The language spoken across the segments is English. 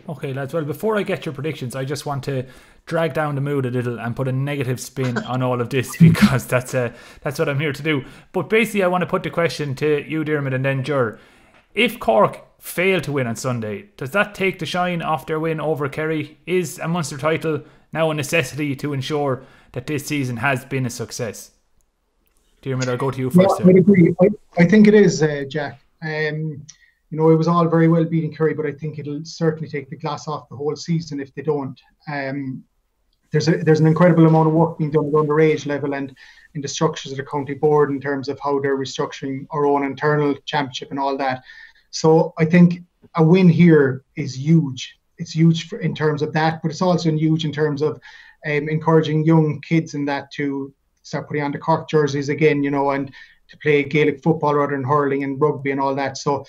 Okay, lads. Well, before I get your predictions, I just want to drag down the mood a little and put a negative spin on all of this because that's what I'm here to do. But basically, I want to put the question to you, Diarmuid, and then Ger. If Cork fail to win on Sunday, does that take the shine off their win over Kerry? Is a Munster title now a necessity to ensure that this season has been a success? Diarmuid, I'll go to you first. Yeah, I agree. I think it is, Jack. You know, it was all very well beating Kerry, but I think it'll certainly take the glass off the whole season if they don't. There's an incredible amount of work being done at underage level and in the structures of the county board in terms of how they're restructuring our own internal championship and all that. So I think a win here is huge. It's huge in terms of that, but it's also huge in terms of encouraging young kids in that to start putting on the Cork jerseys again, you know, and to play Gaelic football rather than hurling and rugby and all that. So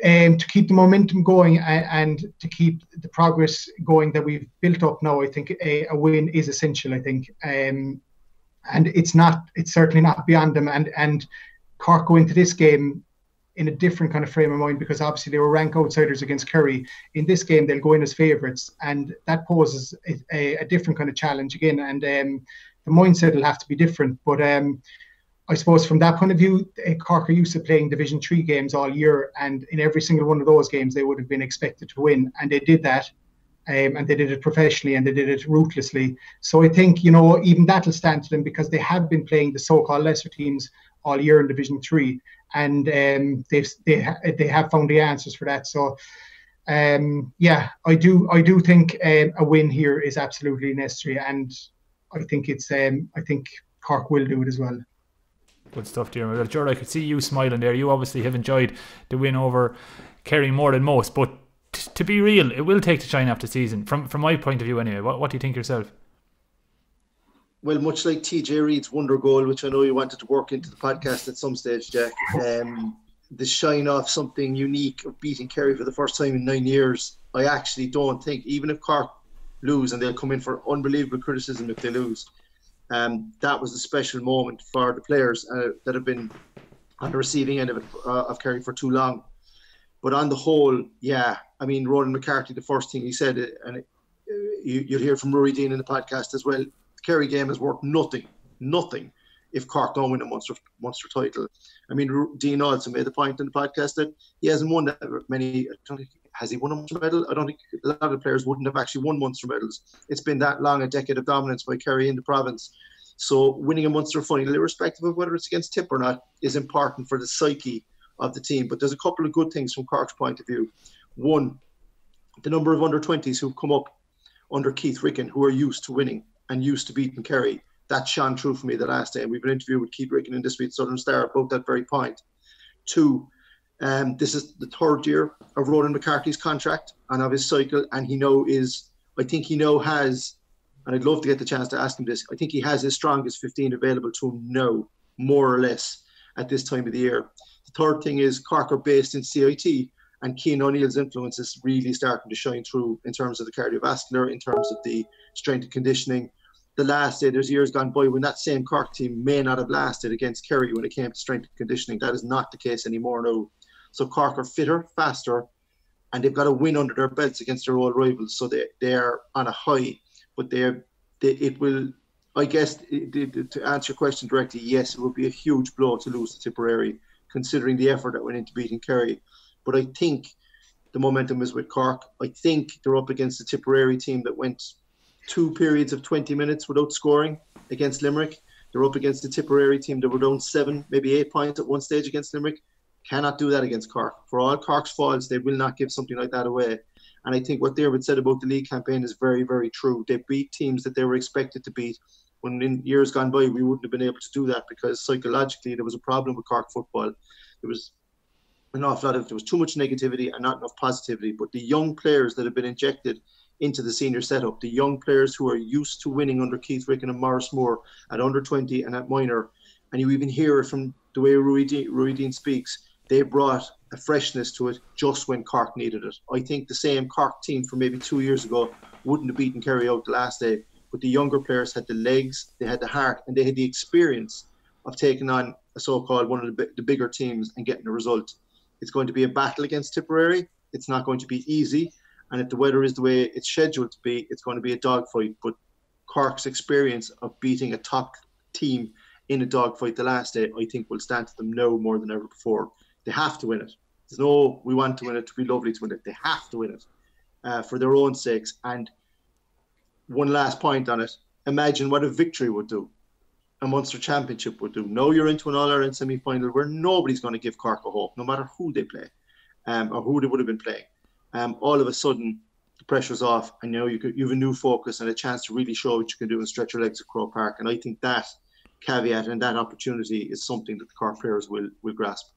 to keep the momentum going and to keep the progress going that we've built up now, I think a win is essential, I think. And it's certainly not beyond them. And Cork go into this game in a different kind of frame of mind because obviously they were rank outsiders against Kerry. In this game, they'll go in as favourites, and that poses a different kind of challenge again. And the mindset will have to be different. But I suppose from that point of view, Cork are used to playing Division 3 games all year, and in every single one of those games they would have been expected to win, and they did that, and they did it professionally and they did it ruthlessly. So I think, you know, even that'll stand to them because they have been playing the so-called lesser teams all year in Division 3, and they have found the answers for that. So yeah, I do think a win here is absolutely necessary, and I think Cork will do it as well. Good stuff, Diarmuid. Ger, I could see you smiling there. You obviously have enjoyed the win over Kerry more than most, but to be real, it will take the shine off the season, from my point of view anyway. What do you think yourself? Well, much like TJ Reid's wonder goal, which I know you wanted to work into the podcast at some stage, Jack, the shine off something unique of beating Kerry for the first time in 9 years, I actually don't think, even if Cork lose, and they'll come in for unbelievable criticism if they lose, that was a special moment for the players that have been on the receiving end of Kerry for too long. But on the whole, yeah, I mean, Ronan McCarthy, the first thing he said, and you'll hear from Rory Dean in the podcast as well, the Kerry game is worth nothing if Cork don't win a Munster title. I mean, Dean also made the point in the podcast that he hasn't won that many. Has he won a Munster medal? I don't think a lot of the players wouldn't have actually won Munster medals. It's been that long, a decade of dominance by Kerry in the province. So winning a Munster final, irrespective of whether it's against Tipp or not, is important for the psyche of the team. But there's a couple of good things from Cork's point of view. One, the number of under-20s who've come up under Keith Ricken, who are used to winning and used to beating Kerry. That shone through for me the last day. And we've an interview with Keith Ricken in this week's Southern Star about that very point. Two, this is the third year of Ronan McCarthy's contract and of his cycle, and I think he has, and I'd love to get the chance to ask him this, I think he has his strongest 15 available to him now, more or less, at this time of the year. The third thing is Cork are based in CIT, and Cian O'Neill's influence is really starting to shine through in terms of the cardiovascular, in terms of the strength and conditioning. The last day, there's years gone by when that same Cork team may not have lasted against Kerry when it came to strength and conditioning. That is not the case anymore now. So Cork are fitter, faster, and they've got a win under their belts against their old rivals. So they are on a high. But it will, I guess, to answer your question directly, yes, it would be a huge blow to lose to Tipperary, considering the effort that went into beating Kerry. But I think the momentum is with Cork. I think they're up against the Tipperary team that went 2 periods of 20 minutes without scoring against Limerick. They're up against the Tipperary team that were down 7, maybe 8 points at one stage against Limerick. Cannot do that against Cork. For all Cork's faults, they will not give something like that away. And I think what Diarmuid said about the league campaign is very, very true. They beat teams that they were expected to beat. When in years gone by, we wouldn't have been able to do that because psychologically there was a problem with Cork football. There was an awful lot of, there was too much negativity and not enough positivity. But the young players that have been injected into the senior setup, the young players who are used to winning under Keith Ricken and Maurice Moore at under 20 and at minor, and you even hear it from the way Rory Dean speaks, they brought a freshness to it just when Cork needed it. I think the same Cork team from maybe 2 years ago wouldn't have beaten Kerry out the last day, but the younger players had the legs, they had the heart, and they had the experience of taking on a so-called one of the bigger teams and getting a result. It's going to be a battle against Tipperary. It's not going to be easy. And if the weather is the way it's scheduled to be, it's going to be a dogfight. But Cork's experience of beating a top team in a dogfight the last day, I think will stand to them now more than ever before. They have to win it. There's no, we want to win it, to be lovely to win it. They have to win it for their own sakes. And one last point on it, imagine what a victory would do, a Munster Championship would do. Now you're into an All-Ireland semi-final where nobody's going to give Cork a hope, no matter who they play or who they would have been playing. All of a sudden, the pressure's off, and now you have a new focus and a chance to really show what you can do and stretch your legs at Croke Park. And I think that caveat and that opportunity is something that the Cork players will grasp.